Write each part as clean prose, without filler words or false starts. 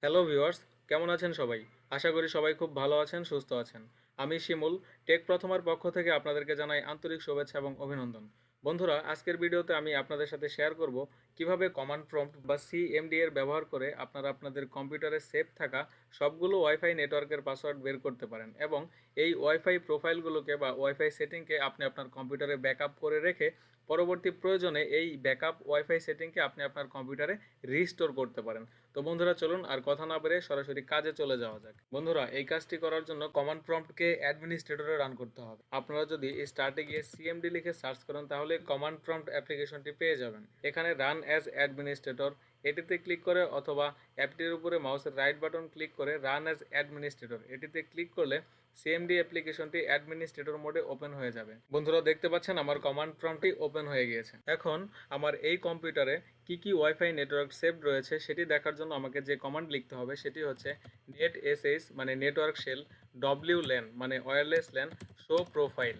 Hello viewers, কেমন আছেন সবাই? আশা করি সবাই খুব ভালো আছেন, সুস্থ আছেন। আমি শিমুল, টেক প্রথমার পক্ষ থেকে আপনাদেরকে জানাই আন্তরিক শুভেচ্ছা এবং অভিনন্দন। বন্ধুরা, আজকের ভিডিওতে আমি আপনাদের সাথে শেয়ার করব কিভাবে কমান্ড প্রম্পট বা সিএমডি এর ব্যবহার করে আপনারা আপনাদের কম্পিউটারে সেভ থাকা সবগুলো ওয়াইফাই নেটওয়ার্কের পাসওয়ার্ড বের করতে পারেন এবং এই ওয়াইফাই প্রোফাইলগুলোকে বা ওয়াইফাই সেটিংকে আপনি আপনার কম্পিউটারে ব্যাকআপ করে রেখে পরবর্তী প্রয়োজনে এই ব্যাকআপ ওয়াইফাই সেটিংকে আপনি আপনার কম্পিউটারে রিস্টোর করতে পারেন। তো বন্ধুরা, চলুন আর কথা না বেরিয়ে সরাসরি কাজে চলে যাওয়া যাক। বন্ধুরা, এই কাজটি করার জন্য কমান্ড প্রম্পটকে অ্যাডমিনিস্ট্রেটরে রান করতে হবে। আপনারা যদি স্টার্টে গিয়ে সিএমডি লিখে সার্চ করেন তাহলে কমান্ড প্রম্পট অ্যাপ্লিকেশনটি পেয়ে যাবেন। এখানে রান অ্যাজ অ্যাডমিনিস্ট্রেটর এটিতে ক্লিক করে অথবা অ্যাপটির উপরে মাউসের রাইট বাটন ক্লিক করে রান অ্যাজ অ্যাডমিনিস্ট্রেটর এটিতে ক্লিক করলে সিএমডি অ্যাপ্লিকেশনটি অ্যাডমিনিস্ট্রেটর মোডে ওপেন হয়ে যাবে। বন্ধুরা, দেখতে পাচ্ছেন আমার কমান্ড প্রম্পটটি ওপেন হয়ে গিয়েছে। এখন আমার এই কম্পিউটারে কি কি ওয়াইফাই নেটওয়ার্ক সেভড রয়েছে সেটি দেখার জন্য আমাকে যে কমান্ড লিখতে হবে সেটি হচ্ছে netsh মানে নেটওয়ার্ক শেল, wlan মানে ওয়্যারলেস ল্যান, শো প্রোফাইল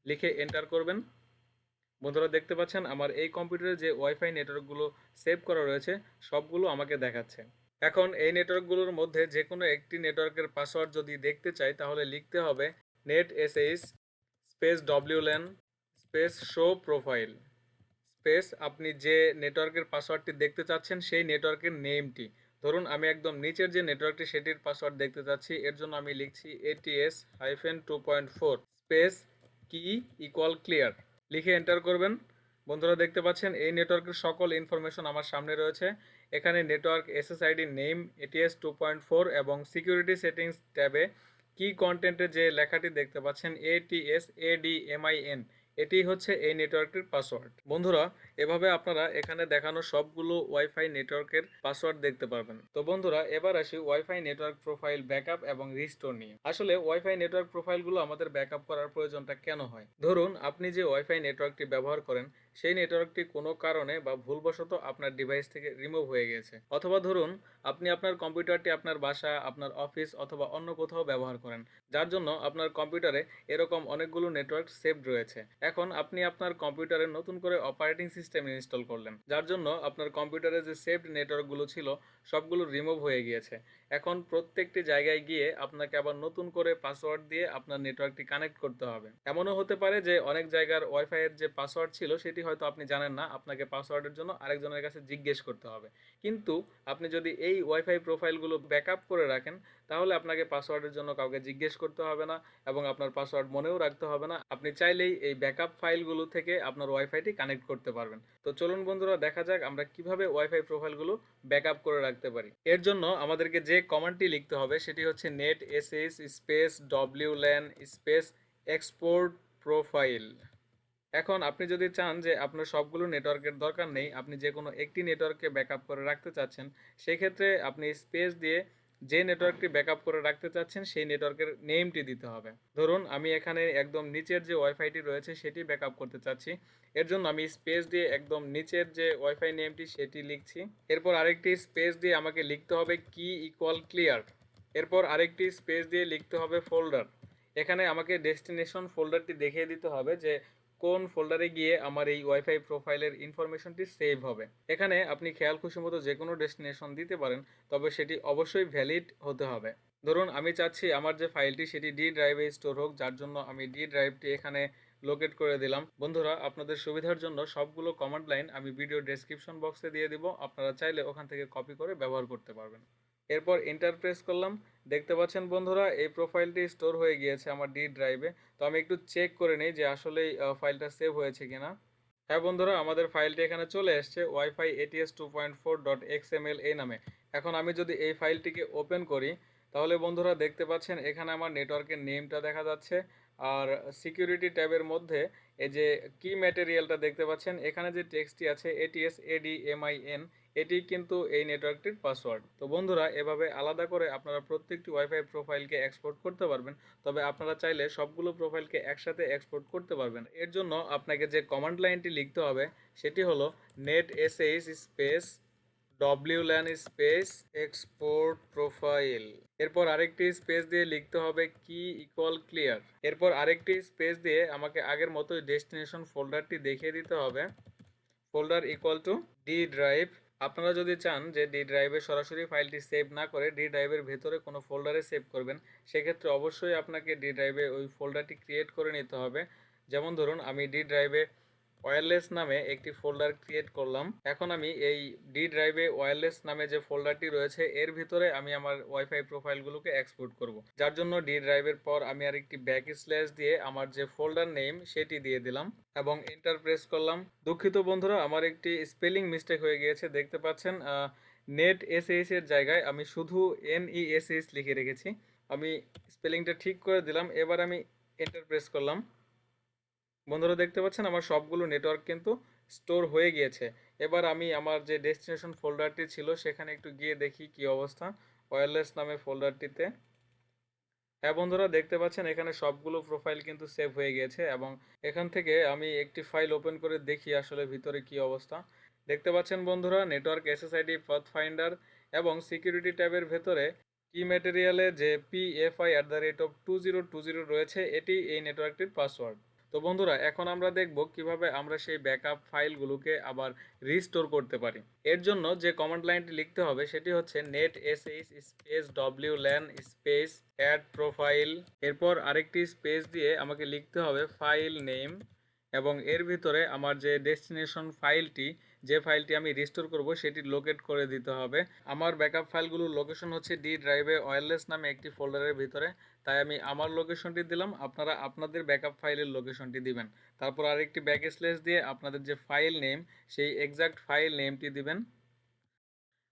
লিখে এন্টার করবেন। বন্ধুরা, দেখতে পাচ্ছেন আমার এই কম্পিউটারে যে ওয়াইফাই নেটওয়ার্কগুলো সেভ করা রয়েছে সবগুলো আমাকে দেখাচ্ছে। এখন এই নেটওয়ার্কগুলোর মধ্যে যে কোনো একটি নেটওয়ার্কের পাসওয়ার্ড যদি দেখতে চাই তাহলে লিখতে হবে netsh space wlan space show profile space আপনি যে নেটওয়ার্কের পাসওয়ার্ডটি দেখতে চাচ্ছেন সেই নেটওয়ার্কের নেমটি। ধরুন আমি একদম নিচের যে নেটওয়ার্কটি সেটির পাসওয়ার্ড দেখতে চাচ্ছি, এর জন্য আমি লিখছি ATS-2.4 স্পেস কি ইকুয়াল ক্লিয়ার লিখে এন্টার করবেন। বন্ধুরা, দেখতে পাচ্ছেন এই নেটওয়ার্কের সকল ইনফরমেশন আমার সামনে রয়েছে। এখানে নেটওয়ার্ক এসএসআইডি নেম ATS-2.4 এবং সিকিউরিটি সেটিংস ট্যাবে কি কন্টেন্টে যে লেখাটি দেখতে পাচ্ছেন ATSADMIN এটি হচ্ছে এই নেটওয়ার্কটির পাসওয়ার্ড। বন্ধুরা, এভাবে আপনারা এখানে দেখানো সবগুলো ওয়াইফাই নেটওয়ার্কের পাসওয়ার্ড দেখতে পারবেন। তো বন্ধুরা, এবার আসি ওয়াইফাই নেটওয়ার্ক প্রোফাইল ব্যাকআপ এবং রিস্টোর নিয়ে। আসলে ওয়াইফাই নেটওয়ার্ক প্রোফাইলগুলো আমাদের ব্যাকআপ করার প্রয়োজনটা কেন হয়? ধরুন আপনি যে ওয়াইফাই নেটওয়ার্কটি ব্যবহার করেন সেই নেটওয়ার্কটি কোনো কারণে বা ভুলবশত আপনার ডিভাইস থেকে রিমুভ হয়ে গেছে, অথবা ধরুন আপনি আপনার কম্পিউটারটি আপনার বাসা, আপনার অফিস অথবা অন্য কোথাও ব্যবহার করেন, যার জন্য আপনার কম্পিউটারে এরকম অনেকগুলো নেটওয়ার্ক সেভড রয়েছে। এখন আপনি আপনার কম্পিউটারে নতুন করে অপারেটিং সিস্টেম ইনস্টল করলেন, যার জন্য আপনার কম্পিউটারে যে সেভড নেটওয়ার্কগুলো ছিল সবগুলো রিমুভ হয়ে গিয়েছে। এখন প্রত্যেকটি জায়গায় গিয়ে আপনাকে আবার নতুন করে পাসওয়ার্ড দিয়ে আপনার নেটওয়ার্কটি কানেক্ট করতে হবে। এমনও হতে পারে যে অনেক জায়গার ওয়াইফাই এর যে পাসওয়ার্ড ছিল সেটি হয়তো আপনি জানেন না, আপনাকে পাসওয়ার্ডের জন্য আরেকজনের কাছে জিজ্ঞেস করতে হবে। কিন্তু আপনি যদি এই ওয়াইফাই প্রোফাইলগুলো ব্যাকআপ করে রাখেন তাহলে আপনাকে পাসওয়ার্ডের জন্য কাউকে জিজ্ঞেস করতে হবে না এবং আপনার পাসওয়ার্ড মনেও রাখতে হবে না। আপনি চাইলেই এই ব্যাকআপ ফাইলগুলো থেকে আপনার ওয়াইফাইটি কানেক্ট করতে পারবেন। তো চলুন বন্ধুরা, দেখা যাক আমরা কিভাবে ওয়াইফাই প্রোফাইলগুলো ব্যাকআপ করে রাখতে পারি। এর জন্য আমাদেরকে যে কমান্ডটি লিখতে হবে সেটি হচ্ছে netsh space wlan space export profile. এখন আপনি যদি চান যে আপনার সবগুলো নেটওয়ার্কের দরকার নেই, আপনি যে কোনো একটি নেটওয়ার্ককে ব্যাকআপ করে রাখতে চাচ্ছেন, সেই ক্ষেত্রে আপনি স্পেস দিয়ে যে নেটওয়ার্কটি ব্যাকআপ করে রাখতে চাচ্ছেন সেই নেটওয়ার্কের নেমটি দিতে হবে। ধরুন আমি এখানে একদম নিচের যে ওয়াইফাইটি রয়েছে সেটি ব্যাকআপ করতে চাচ্ছি, এর জন্য আমি স্পেস দিয়ে একদম নিচের যে ওয়াইফাই নেমটি সেটি লিখছি। এরপর আরেকটি স্পেস দিয়ে আমাকে লিখতে হবে কি ইকুয়াল ক্লিয়ার। এরপর আরেকটি স্পেস দিয়ে লিখতে হবে ফোল্ডার। এখানে আমাকে ডেস্টিনেশন ফোল্ডারটি দেখিয়ে দিতে হবে যে কোন ফোল্ডারে গিয়ে আমার এই ওয়াইফাই প্রোফাইলের ইনফরমেশনটি সেভ হবে। এখানে আপনি খেয়াল খুশি মতো যে কোনো ডেস্টিনেশন দিতে পারেন, তবে সেটি অবশ্যই ভ্যালিড হতে হবে। ধরুন আমি চাচ্ছি আমার যে ফাইলটি সেটি ডি ড্রাইভে স্টোর হোক, যার জন্য আমি ডি ড্রাইভটি এখানে লোকেট করে দিলাম। বন্ধুরা, আপনাদের সুবিধার জন্য সবগুলো কমান্ড লাইন আমি ভিডিও ডেসক্রিপশন বক্সে দিয়ে দিব, আপনারা চাইলে ওখান থেকে কপি করে ব্যবহার করতে পারবেন। এরপর এন্টার প্রেস করলাম। দেখতে পাচ্ছেন বন্ধুরা, এই প্রোফাইলটি স্টোর হয়ে গিয়েছে আমার ডি ড্রাইভে। তো আমি একটু চেক করে নিই যে আসলেই ফাইলটা সেভ হয়েছে কিনা। হ্যাঁ বন্ধুরা, আমাদের ফাইলটি এখানে চলে এসছে ওয়াইফাই ATS-2.4.xml এই নামে। এখন আমি যদি এই ফাইলটিকে ওপেন করি তাহলে বন্ধুরা দেখতে পাচ্ছেন এখানে আমার নেটওয়ার্কের নেমটা দেখা যাচ্ছে। আর সিকিউরিটি ট্যাবের মধ্যে এই যে কি ম্যাটেরিয়ালটা দেখতে পাচ্ছেন, এখানে যে টেক্সটটি আছে ATSADMIN এটি কিন্তু এই নেটওয়ার্কটির পাসওয়ার্ড। তো বন্ধুরা, এভাবে আলাদা করে আপনারা প্রত্যেকটি ওয়াইফাই প্রোফাইলকে এক্সপোর্ট করতে পারবেন। তবে আপনারা চাইলে সবগুলো প্রোফাইলকে একসাথে এক্সপোর্ট করতে পারবেন। এর জন্য আপনাকে যে কমান্ড লাইনটি লিখতে হবে সেটি হলো netsh space wlan space export profile. এরপর আরেকটি স্পেস দিয়ে লিখতে হবে কি ইকুয়াল ক্লিয়ার। এরপর আরেকটি স্পেস দিয়ে আমাকে আগের মতোই ডেস্টিনেশন ফোল্ডারটি দেখিয়ে দিতে হবে folder equal to D drive আপনারা যদি চান যে ডি ড্রাইভে সরাসরি ফাইলটি সেভ না করে ডি ড্রাইভের ভেতরে কোনো ফোল্ডারে সেভ করবেন, সেক্ষেত্রে অবশ্যই আপনাকে ডি ড্রাইভে ওই ফোল্ডারটি ক্রিয়েট করে নিতে হবে। যেমন ধরুন আমি ডি ড্রাইভে ওয়্যারলেস নামে একটি ফোল্ডার ক্রিয়েট করলাম। এখন আমি এই ডি ড্রাইভে ওয়্যারলেস নামে যে ফোল্ডারটি রয়েছে এর ভিতরে আমি আমার ওয়াইফাই প্রোফাইলগুলোকে এক্সপোর্ট করব, যার জন্য ডি ড্রাইভের পর আমি আরেকটি ব্যাক স্ল্যাশ দিয়ে আমার যে ফোল্ডার নেম সেটি দিয়ে দিলাম এবং এন্টার প্রেস করলাম। দুঃখিত বন্ধুরা, আমার একটি স্পেলিং মিস্টেক হয়ে গিয়েছে। দেখতে পাচ্ছেন নেট এসএইচ এর জায়গায় আমি শুধু NESH লিখে রেখেছি। আমি স্পেলিংটা ঠিক করে দিলাম। এবার আমি এন্টার প্রেস করলাম। বন্ধুরা দেখতে পাচ্ছেন আমার সবগুলো নেটওয়ার্ক কিন্তু স্টোর হয়ে গিয়েছে। এবার আমি আমার যে ডেস্টিনেশন ফোল্ডারটি ছিল সেখানে একটু গিয়ে দেখি কি অবস্থা ওয়্যারলেস নামে ফোল্ডারটিতে। হ্যাঁ বন্ধুরা, দেখতে পাচ্ছেন এখানে সবগুলো প্রোফাইল কিন্তু সেভ হয়ে গিয়েছে এবং এখান থেকে আমি একটি ফাইল ওপেন করে দেখি আসলে ভিতরে কি অবস্থা। দেখতে পাচ্ছেন বন্ধুরা, নেটওয়ার্ক SSID পাথ ফাইন্ডার এবং সিকিউরিটি ট্যাবের ভেতরে কি ম্যাটেরিয়ালে যে PFI@2020 রয়েছে, এটি এই নেটওয়ার্কটির পাসওয়ার্ড। তো বন্ধুরা, এখন আমরা দেখব কিভাবে আমরা সেই ব্যাকআপ ফাইলগুলোকে আবার রিস্টোর করতে পারি। এর জন্য যে কমান্ড লাইনটি লিখতে হবে সেটি হচ্ছে netsh space wlan space add profile, এরপর আরেকটি স্পেস দিয়ে আমাকে লিখতে হবে ফাইল নেম এবং এর ভিতরে আমার যে ডেস্টিনেশন ফাইলটি, যে ফাইলটি আমি রিস্টোর করব সেটি লোকেট করে দিতে হবে। আমার ব্যাকআপ ফাইলগুলোর লোকেশন হচ্ছে ডি ড্রাইভে ওয়্যারলেস নামে একটি ফোল্ডারের ভিতরে, তাই আমি আমার লোকেশনটি দিলাম, আপনারা আপনাদের ব্যাকআপ ফাইলের লোকেশনটি দিবেন। তারপর আরেকটি ব্যাক স্ল্যাশ দিয়ে আপনাদের যে ফাইল নেম সেই এক্সাক্ট ফাইল নেমটি দিবেন।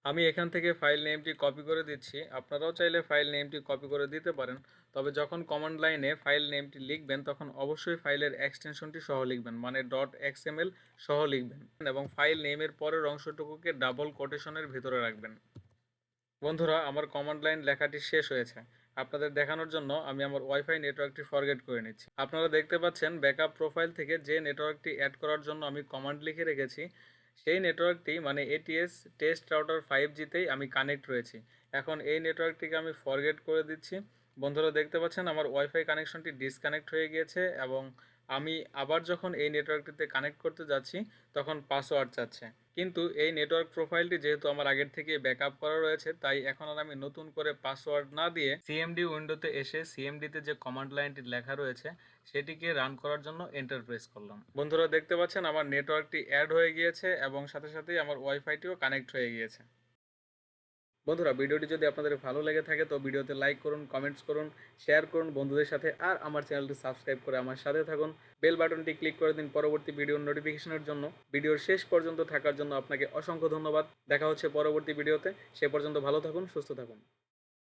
আমি এখান থেকে ফাইল নেমটি কপি করে দিচ্ছি, আপনারাও চাইলে ফাইল নেমটি কপি করে দিতে পারেন। তবে যখন কমান্ড লাইনে ফাইল নেমটি লিখবেন তখন অবশ্যই ফাইলের এক্সটেনশনটি সহ লিখবেন, মানে .xml সহ লিখবেন এবং ফাইল নেমের পরের অংশটুকুকে ডাবল কোটেশনের ভিতরে রাখবেন। বন্ধুরা, আমার কমান্ড লাইন লেখাটি শেষ হয়েছে। আপনাদের দেখানোর জন্য আমি আমার ওয়াইফাই নেটওয়ার্কটি ফরগেট করে নিচ্ছি। আপনারা দেখতে পাচ্ছেন ব্যাকআপ প্রোফাইল থেকে যে নেটওয়ার্কটি অ্যাড করার জন্য আমি কমান্ড লিখে রেখেছি সেই নেটওয়ার্কটি মানে ATS টেস্ট রাউটার 5Gতেই আমি কানেক্ট রয়েছি। এখন এই নেটওয়ার্কটিকে আমি ফরগেট করে দিচ্ছি। বন্ধুরা দেখতে পাচ্ছেন আমার ওয়াইফাই কানেকশনটি ডিসকানেক্ট হয়ে গিয়েছে এবং আমি আবার যখন এই নেটওয়ার্কটিতে কানেক্ট করতে যাচ্ছি তখন পাসওয়ার্ড চাচ্ছে। কিন্তু এই নেটওয়ার্ক প্রোফাইলটি যেহেতু আমার আগের থেকে ব্যাকআপ করা রয়েছে, তাই এখন আর আমি নতুন করে পাসওয়ার্ড না দিয়ে CMD উইন্ডোতে এসে CMDতে যে কমান্ড লাইনটি লেখা রয়েছে সেটিকে রান করার জন্য এন্টার প্রেস করলাম। বন্ধুরা দেখতে পাচ্ছেন আমার নেটওয়ার্কটি অ্যাড হয়ে গিয়েছে এবং সাথে সাথেই আমার ওয়াইফাইটিও কানেক্ট হয়ে গিয়েছে। বন্ধুরা, ভিডিওটি যদি আপনাদের ভালো লেগে থাকে তো ভিডিওতে লাইক করুন, কমেন্টস করুন, শেয়ার করুন বন্ধুদের সাথে, আর আমার চ্যানেলটি সাবস্ক্রাইব করে আমার সাথে থাকুন। বেল বাটনটি ক্লিক করে দিন পরবর্তী ভিডিওর নোটিফিকেশনের জন্য। ভিডিওর শেষ পর্যন্ত থাকার জন্য আপনাকে অসংখ্য ধন্যবাদ। দেখা হচ্ছে পরবর্তী ভিডিওতে। সে পর্যন্ত ভালো থাকুন, সুস্থ থাকুন।